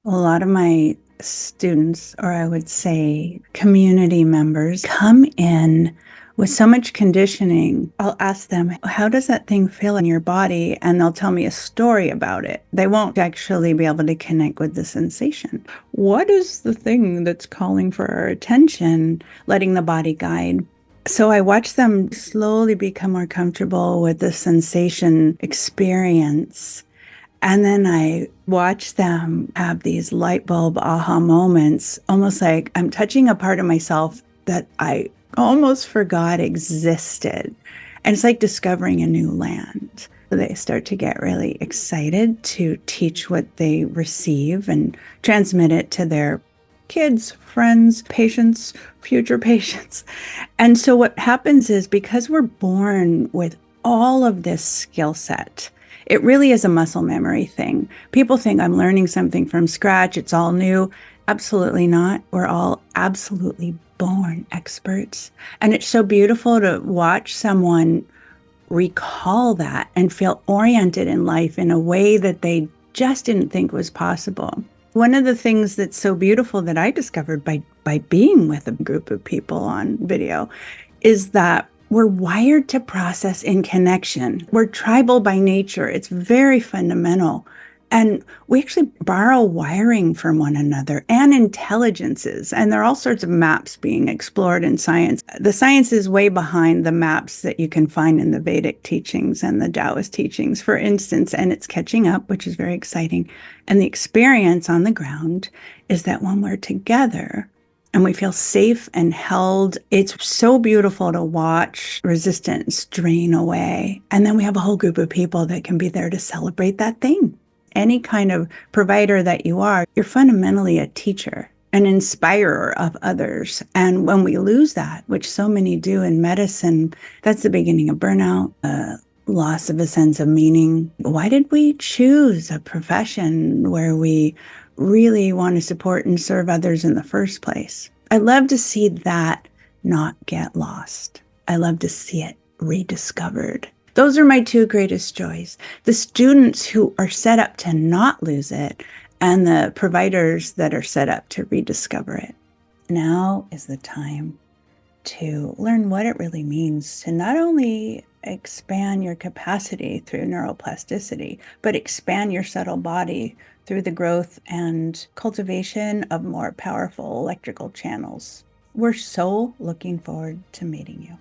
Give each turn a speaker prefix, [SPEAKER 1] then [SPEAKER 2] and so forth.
[SPEAKER 1] A lot of my students, or I would say community members, come in with so much conditioning. I'll ask them, how does that thing feel in your body? And they'll tell me a story about it. They won't actually be able to connect with the sensation. What is the thing that's calling for our attention? Letting the body guide. So I watch them slowly become more comfortable with the sensation experience. And then I watch them have these light bulb aha moments, almost like I'm touching a part of myself that I almost forgot existed. And it's like discovering a new land. They start to get really excited to teach what they receive and transmit it to their kids, friends, patients, future patients. And so what happens is because we're born with all of this skill set, it really is a muscle memory thing. People think I'm learning something from scratch, it's all new. Absolutely not. We're all absolutely born experts. And it's so beautiful to watch someone recall that and feel oriented in life in a way that they just didn't think was possible. One of the things that's so beautiful that I discovered by being with a group of people on video is that we're wired to process in connection. We're tribal by nature. It's very fundamental. And we actually borrow wiring from one another and intelligences. And there are all sorts of maps being explored in science. The science is way behind the maps that you can find in the Vedic teachings and the Taoist teachings, for instance, and it's catching up, which is very exciting. And the experience on the ground is that when we're together, and we feel safe and held. It's so beautiful to watch resistance drain away. And then we have a whole group of people that can be there to celebrate that thing. Any kind of provider that you are, you're fundamentally a teacher, an inspirer of others. And when we lose that, which so many do in medicine, that's the beginning of burnout, loss of a sense of meaning. Why did we choose a profession where we really want to support and serve others in the first place? I love to see that not get lost. I love to see it rediscovered. Those are my two greatest joys. The students who are set up to not lose it and the providers that are set up to rediscover it. Now is the time to learn what it really means to not only expand your capacity through neuroplasticity, but expand your subtle body through the growth and cultivation of more powerful electrical channels. We're so looking forward to meeting you.